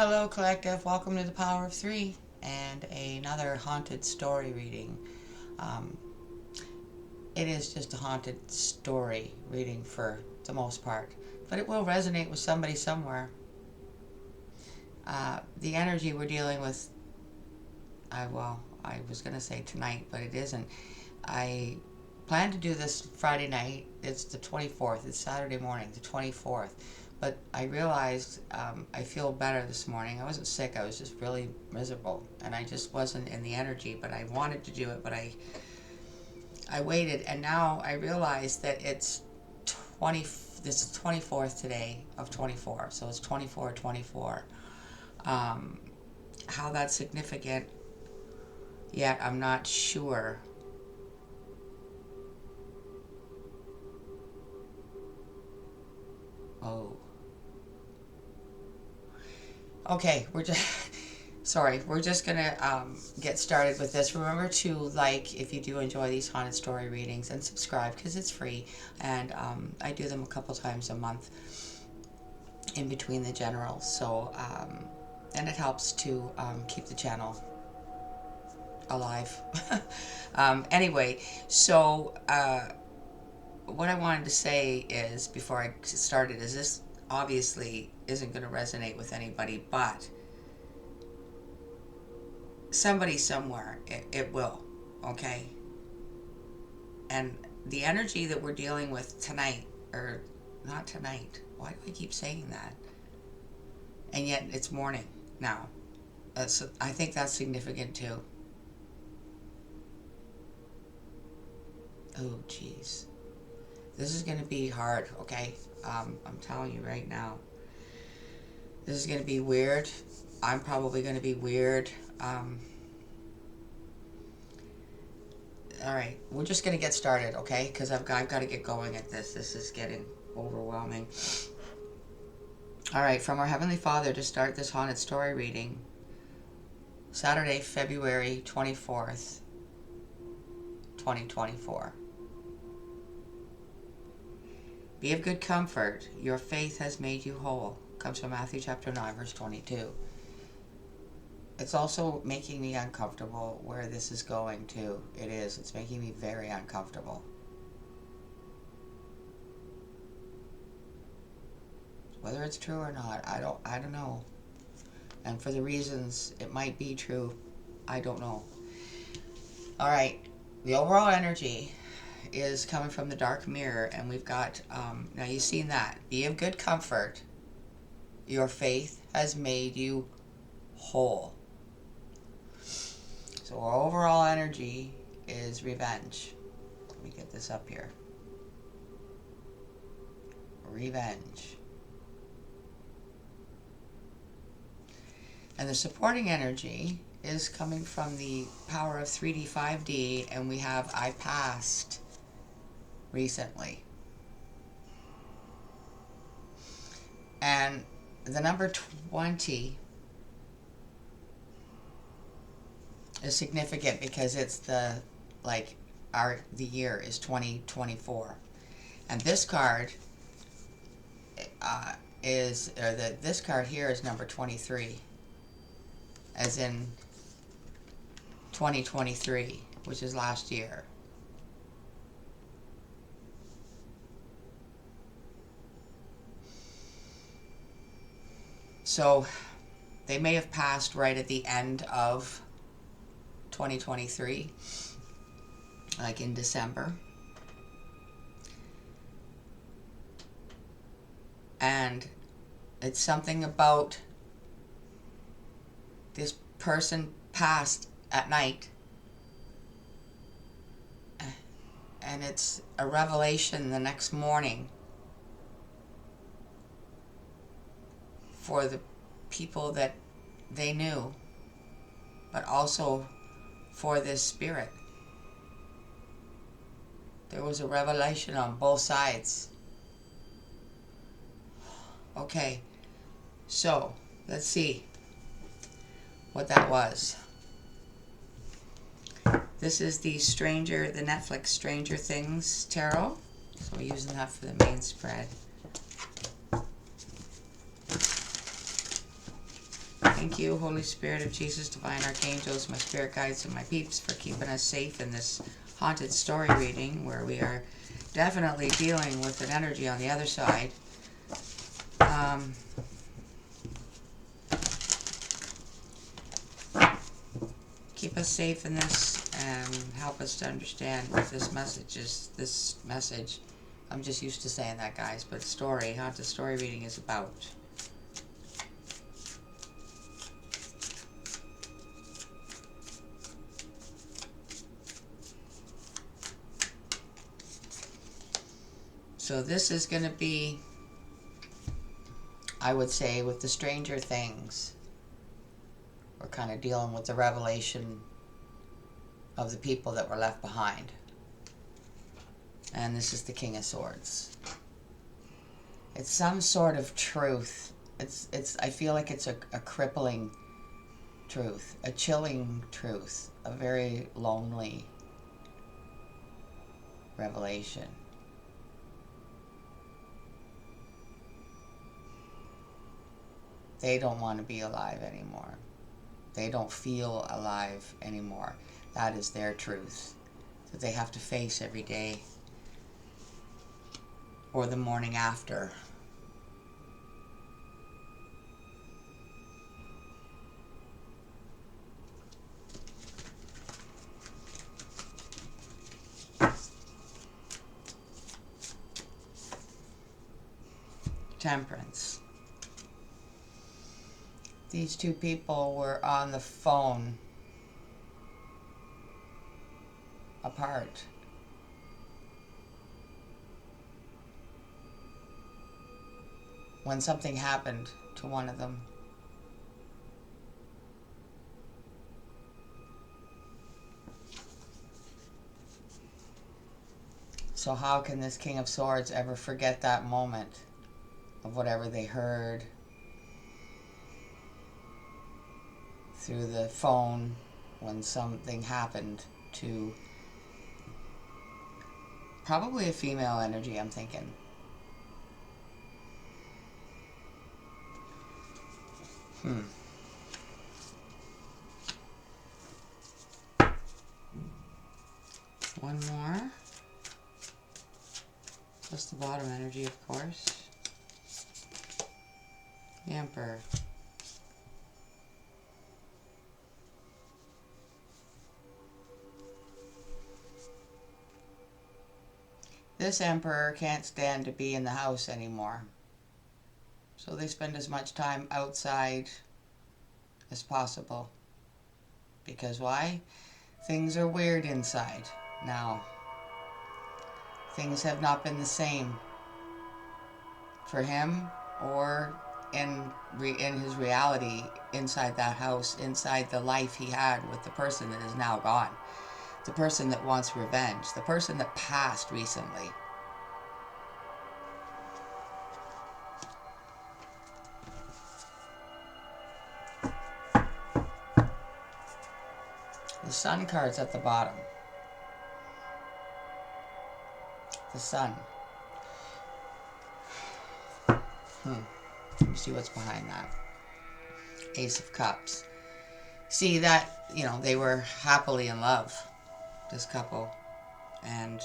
Hello, Collective. Welcome to the Power of Three and another haunted story reading. Um, it is just a haunted story reading for the most part, but it will resonate with somebody somewhere. The energy we're dealing with, I was going to say tonight, but it isn't. I plan to do this Friday night. It's the 24th. It's Saturday morning, the 24th. But I realized I feel better this morning. I wasn't sick. I was just really miserable. And I just wasn't in the energy. But I wanted to do it. But I waited. And now I realize that it's 20. This is 24th today of 24. So it's 24/24. How that's significant yet, I'm not sure. Oh. Okay, we're just sorry. We're just gonna get started with this. Remember to like if you do enjoy these haunted story readings and subscribe because it's free, and I do them a couple times a month in between the generals. So and it helps to keep the channel alive. Anyway, so what I wanted to say is before I started is this obviously isn't going to resonate with anybody, but somebody somewhere it will, okay? And the energy that we're dealing with tonight, or not tonight, why do I keep saying that? And yet it's morning now. I think that's significant too. Oh, jeez. This is going to be hard, okay? I'm telling you right now. This is going to be weird. I'm probably going to be weird. All right, we're just going to get started, okay? Because I've got to get going at this. This is getting overwhelming. All right, from our Heavenly Father to start this haunted story reading. Saturday, February 24th, 2024. Be of good comfort. Your faith has made you whole. Comes from Matthew chapter 9, verse 22. It's also making me uncomfortable where this is going to. It is. It's making me very uncomfortable. Whether it's true or not, I don't know. And for the reasons it might be true, I don't know. All right. The overall energy is coming from the dark mirror, and we've got now you've seen that. Be of good comfort. Your faith has made you whole. So our overall energy is revenge. Let me get this up here. Revenge. And the supporting energy is coming from the power of 3D, 5D, and we have I passed recently. And the number 20 is significant because it's the year is 2024, and this card this card here is number 23, as in 2023, which is last year. So they may have passed right at the end of 2023, like in December. And it's something about this person passed at night. And it's a revelation the next morning for the people that they knew, but also for this spirit. There was a revelation on both sides. Okay, so let's see what that was. This is the Netflix Stranger Things tarot. So we're using that for the main spread. Thank you, Holy Spirit of Jesus, divine archangels, my spirit guides, and my peeps for keeping us safe in this haunted story reading where we are definitely dealing with an energy on the other side. Keep us safe in this and help us to understand what this message is. This message, I'm just used to saying that, guys, but haunted story reading is about. So this is going to be, I would say, with the Stranger Things. We're kind of dealing with the revelation of the people that were left behind. And this is the King of Swords. It's some sort of truth. I feel like it's a crippling truth, a chilling truth, a very lonely revelation. They don't want to be alive anymore. They don't feel alive anymore. That is their truth that they have to face every day or the morning after. Temperance. These two people were on the phone apart. When something happened to one of them. So how can this King of Swords ever forget that moment of whatever they heard through the phone when something happened to probably a female energy, I'm thinking. One more. Plus the bottom energy, of course. The Emperor. This Emperor can't stand to be in the house anymore. So they spend as much time outside as possible. Because why? Things are weird inside now. Things have not been the same for him or in his reality inside that house, inside the life he had with the person that is now gone. The person that wants revenge. The person that passed recently. The Sun card's at the bottom. The Sun. Let me see what's behind that. Ace of Cups. See that, they were happily in love, this couple. And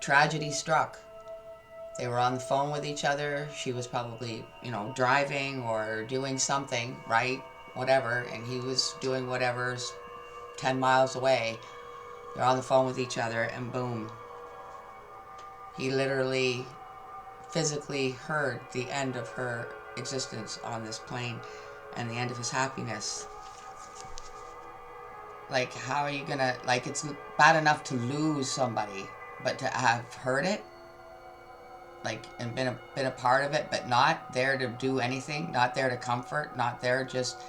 tragedy struck. They were on the phone with each other. She was probably, driving or doing something, right? Whatever. And he was doing whatever's 10 miles away. They're on the phone with each other and boom. He literally, physically heard the end of her existence on this plane and the end of his happiness. Like, how are you gonna, it's bad enough to lose somebody, but to have heard it, and been a part of it, but not there to do anything, not there to comfort, not there just,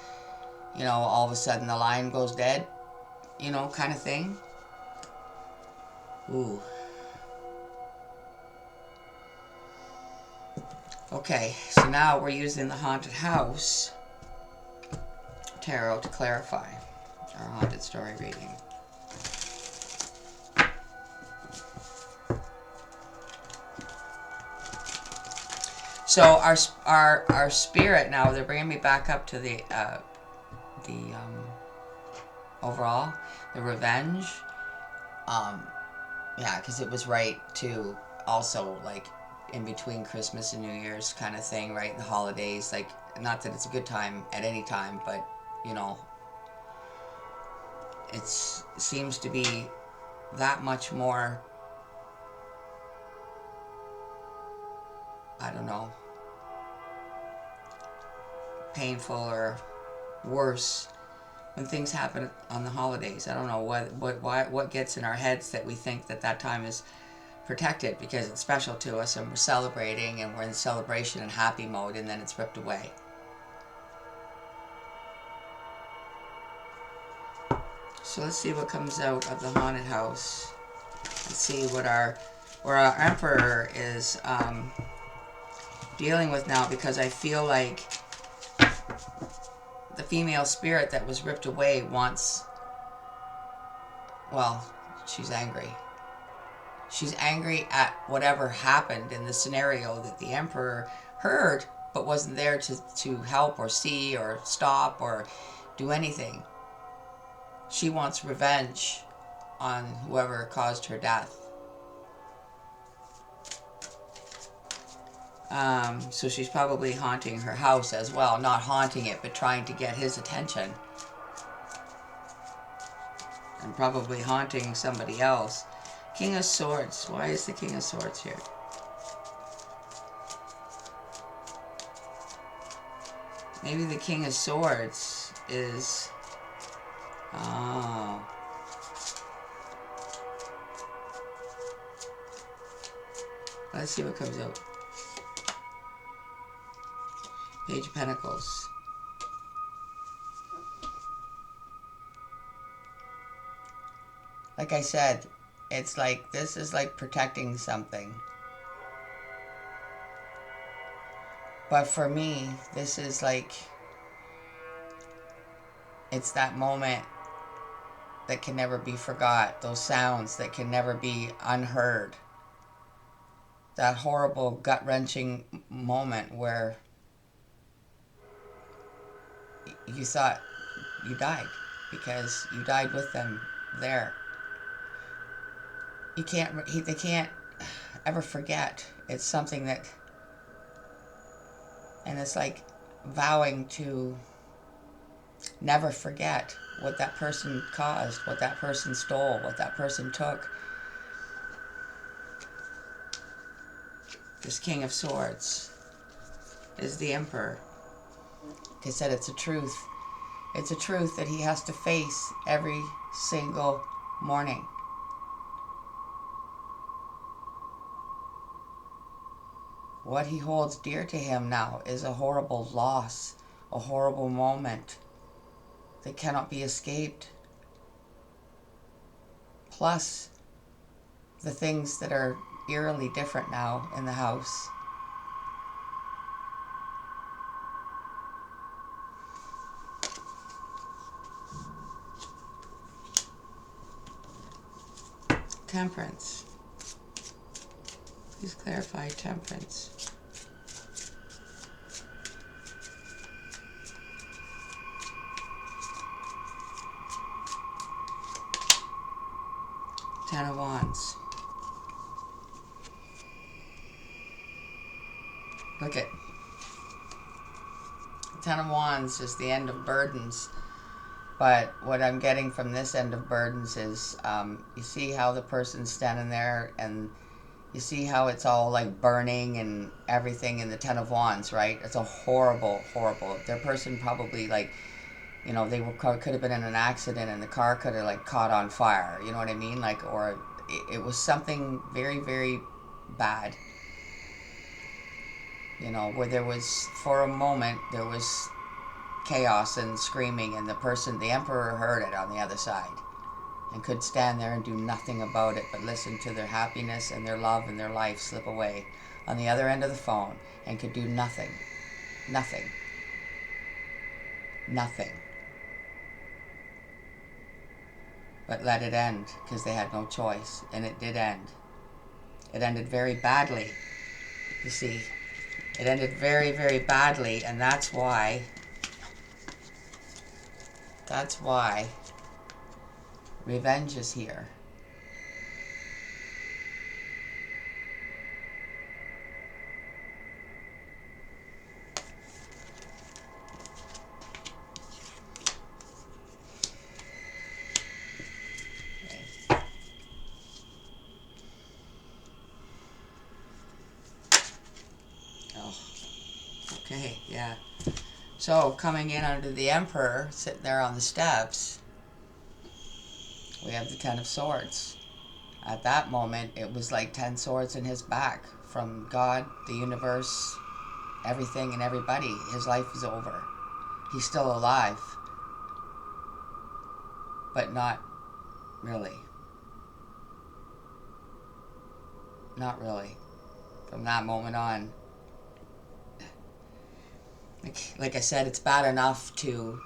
all of a sudden the line goes dead, kind of thing. Ooh. Okay, so now we're using the Haunted House Tarot to clarify our haunted story reading. So our spirit now, they're bringing me back up to the overall, the revenge. Um, yeah, because it was right to also like in between Christmas and New Year's kind of thing, right? The holidays, like not that it's a good time at any time, but you know, it seems to be that much more. I don't know, painful or worse when things happen on the holidays. I don't know what gets in our heads that we think that that time is protected because it's special to us and we're celebrating and we're in celebration and happy mode, and then it's ripped away. So let's see what comes out of the haunted house. Let's see what our emperor is dealing with now, because I feel like the female spirit that was ripped away wants, well, she's angry. She's angry at whatever happened in the scenario that the emperor heard but wasn't there to help or see or stop or do anything. She wants revenge on whoever caused her death. So she's probably haunting her house as well. Not haunting it, but trying to get his attention. And probably haunting somebody else. King of Swords. Why is the King of Swords here? Maybe the King of Swords is... Oh. Let's see what comes out. Page of Pentacles. Like I said, it's like, this is like protecting something. But for me, this is like, it's that moment that can never be forgot. Those sounds that can never be unheard. That horrible, gut-wrenching moment where you thought you died because you died with them there. They can't ever forget. It's something that, and it's like vowing to never forget what that person caused, what that person stole, what that person took. This King of Swords is the Emperor. Like I said, it's a truth. It's a truth that he has to face every single morning. What he holds dear to him now is a horrible loss, a horrible moment that cannot be escaped. Plus, the things that are eerily different now in the house. Temperance. Please clarify temperance. Ten of Wands. Look at Ten of Wands is the end of burdens. But what I'm getting from this end of burdens is, you see how the person's standing there and you see how it's all like burning and everything in the Ten of Wands, right? It's a horrible, horrible. Their person probably like, you know, could have been in an accident and the car could have like caught on fire. You know what I mean? Like, or it was something very, very bad. You know, where there was, for a moment, there was chaos and screaming, and the Emperor heard it on the other side and could stand there and do nothing about it but listen to their happiness and their love and their life slip away on the other end of the phone, and could do nothing. Nothing. Nothing. But let it end, because they had no choice, and it did end. It ended very badly, you see. It ended very, very badly, and that's why That's why revenge is here. Oh, okay, yeah. So, coming in under the Emperor, sitting there on the steps, we have the Ten of Swords. At that moment, it was like 10 swords in his back from God, the universe, everything and everybody. His life is over. He's still alive, but not really. Not really. From that moment on, like I said, it's bad enough to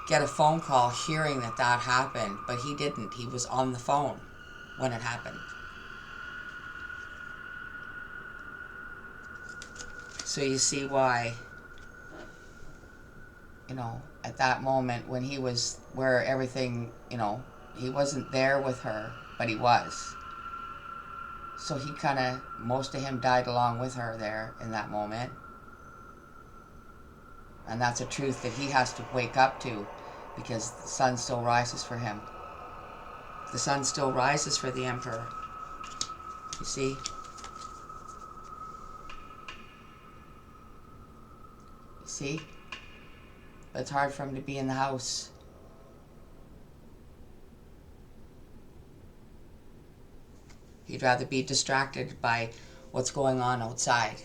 get a phone call hearing that that happened, but he didn't. He was on the phone when it happened. So you see why, you know, at that moment when he was where everything, you know, he wasn't there with her, but he was. So he kind of, most of him died along with her there in that moment. And that's a truth that he has to wake up to, because the sun still rises for him. The sun still rises for the Emperor. You see? You see? But it's hard for him to be in the house. He'd rather be distracted by what's going on outside.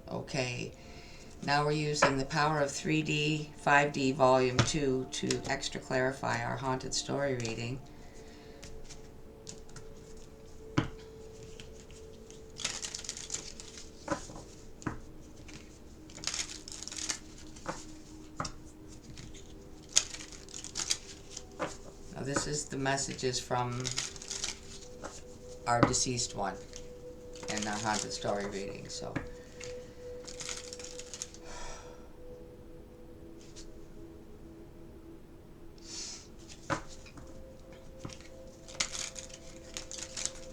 Okay, now we're using the power of 3D, 5D Volume 2 to extra clarify our haunted story reading. Now this is the messages from our deceased one in our haunted story reading, so...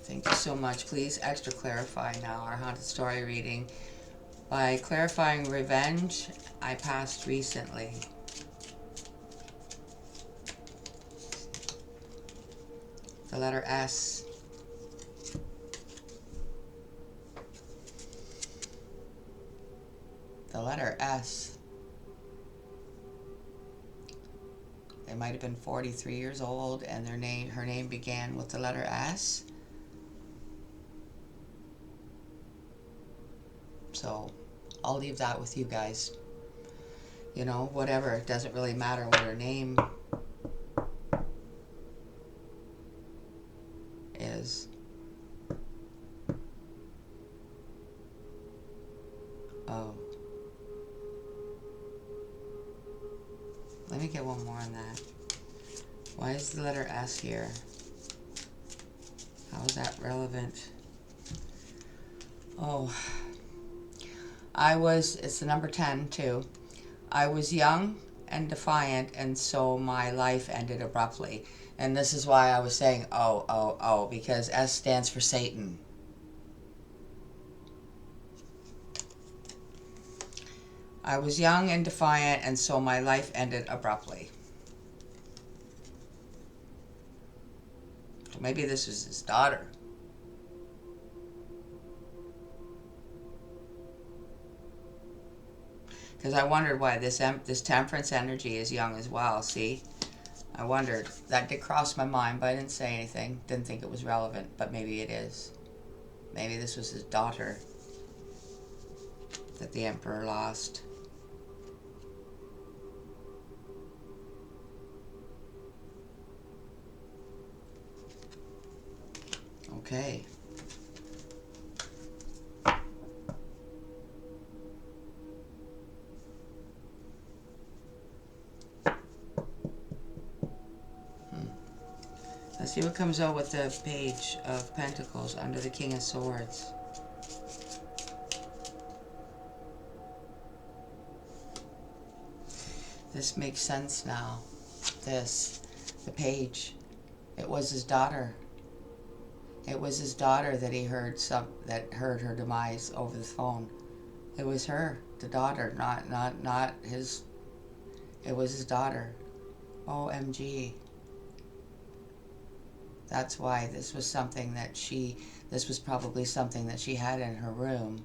Thank you so much. Please extra clarify now our haunted story reading. By clarifying revenge, I passed recently. The letter S. The letter S. They might have been 43 years old and her name began with the letter S. So I'll leave that with you guys. You know, whatever. It doesn't really matter what her name is. Oh. Let me get one more on that. Why is the letter S here? How is that relevant? Oh. It's the number 10 too. I was young and defiant, and so my life ended abruptly. And this is why I was saying, oh, because S stands for Satan. I was young and defiant, and so my life ended abruptly. So maybe this was his daughter. Because I wondered why this temperance energy is young as well, see? I wondered. That did cross my mind, but I didn't say anything. Didn't think it was relevant, but maybe it is. Maybe this was his daughter that the Emperor lost. Okay. Let's see what comes out with the Page of Pentacles under the King of Swords. This makes sense now. The page. It was his daughter. It was his daughter that he heard that heard her demise over the phone. It was her, the daughter, not his. It was his daughter. OMG. That's why this was something that this was probably something that she had in her room.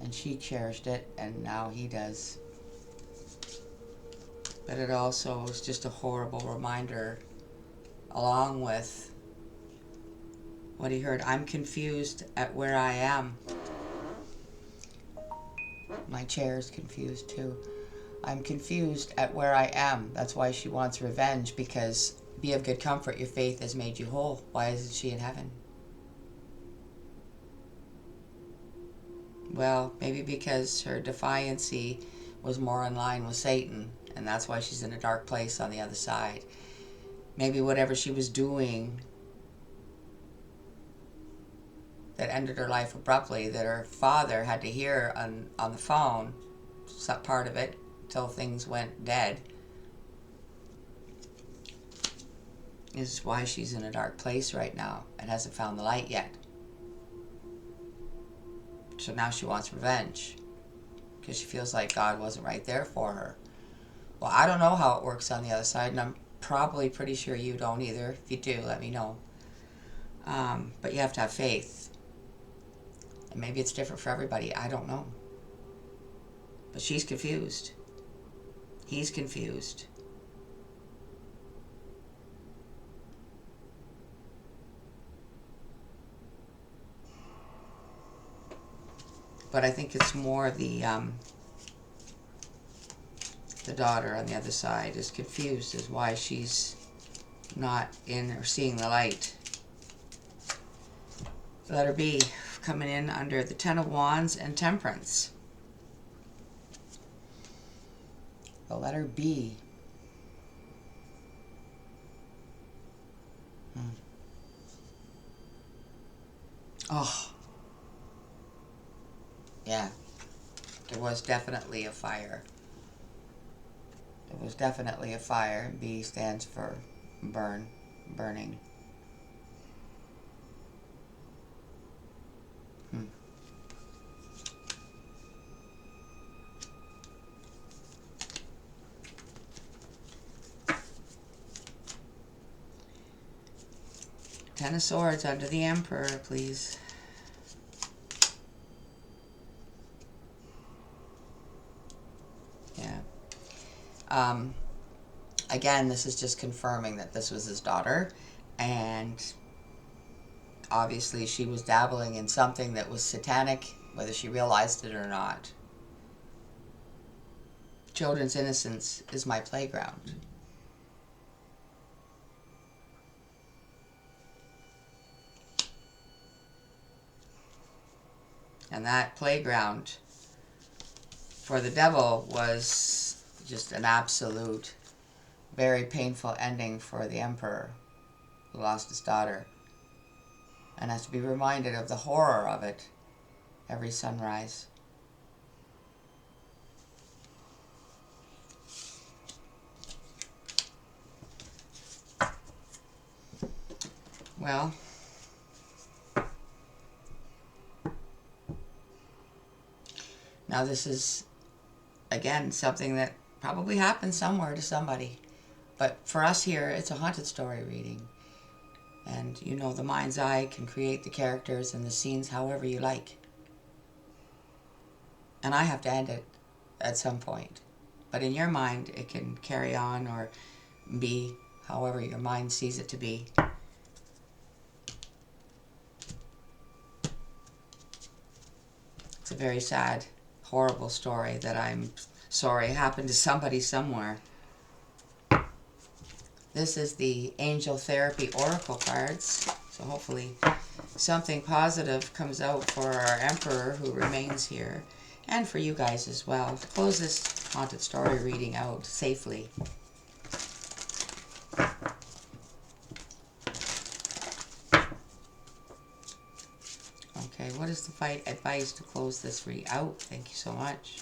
And she cherished it, and now he does. But it also is just a horrible reminder, along with what he heard. I'm confused at where I am. My chair is confused too. I'm confused at where I am. That's why she wants revenge, because be of good comfort, your faith has made you whole. Why isn't she in heaven? Well, maybe because her defiancy was more in line with Satan, and that's why she's in a dark place on the other side. Maybe whatever she was doing that ended her life abruptly, that her father had to hear on the phone, some part of it, till things went dead, is why she's in a dark place right now and hasn't found the light yet. So now she wants revenge because she feels like God wasn't right there for her. Well, I don't know how it works on the other side, and I'm probably pretty sure you don't either. If you do, let me know. But you have to have faith. And maybe it's different for everybody. I don't know. But she's confused. He's confused. But I think it's more the daughter on the other side is confused as why she's not in or seeing the light. Letter B, coming in under the Ten of Wands and Temperance. The letter B. Oh. Yeah. There was definitely a fire. There was definitely a fire. B stands for burn, burning. Ten of Swords under the Emperor, please. Yeah. Again, this is just confirming that this was his daughter, and obviously she was dabbling in something that was satanic, whether she realized it or not. Children's innocence is my playground. And that playground for the devil was just an absolute, very painful ending for the Emperor, who lost his daughter, and has to be reminded of the horror of it every sunrise. Well, now this is, again, something that probably happened somewhere to somebody. But for us here, it's a haunted story reading. And you know, the mind's eye can create the characters and the scenes however you like. And I have to end it at some point. But in your mind, it can carry on or be however your mind sees it to be. It's a very sad, horrible story that I'm sorry happened to somebody somewhere. This is the Angel Therapy Oracle cards. So hopefully something positive comes out for our Emperor who remains here. And for you guys as well. To close this haunted story reading out safely. Okay, what is the fight advice to close this read out? Thank you so much.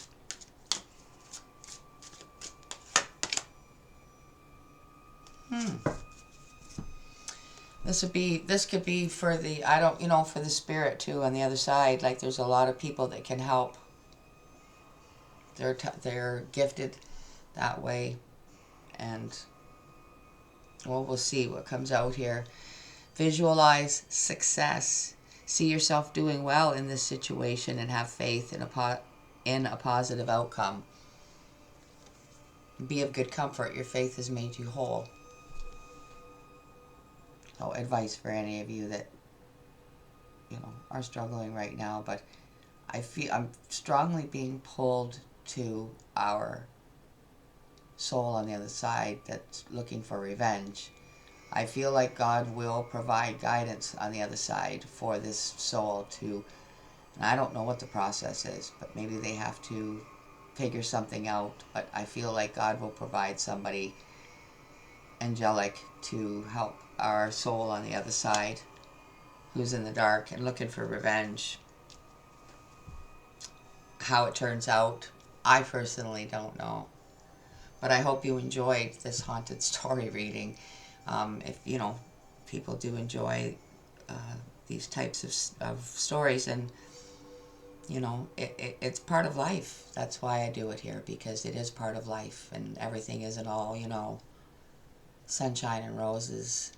This could be for the, I don't, for the spirit too on the other side. Like there's a lot of people that can help. They're gifted that way. And well, we'll see what comes out here. Visualize success. See yourself doing well in this situation and have faith in a positive outcome. Be of good comfort. Your faith has made you whole. So advice for any of you that are struggling right now, but I'm strongly being pulled to our soul on the other side that's looking for revenge. I feel like God will provide guidance on the other side for this soul to, and I don't know what the process is, but maybe they have to figure something out, but I feel like God will provide somebody angelic to help our soul on the other side who's in the dark and looking for revenge. How it turns out, I personally don't know. But I hope you enjoyed this haunted story reading. If, people do enjoy these types of stories, and, it's part of life. That's why I do it here, because it is part of life, and everything isn't all, sunshine and roses.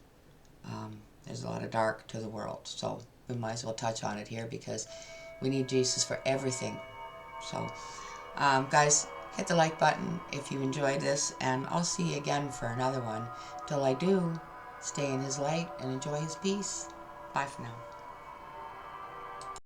There's a lot of dark to the world, so we might as well touch on it here because we need Jesus for everything. So, guys, hit the like button if you enjoyed this, and I'll see you again for another one. Till I do, stay in His light and enjoy His peace. Bye for now.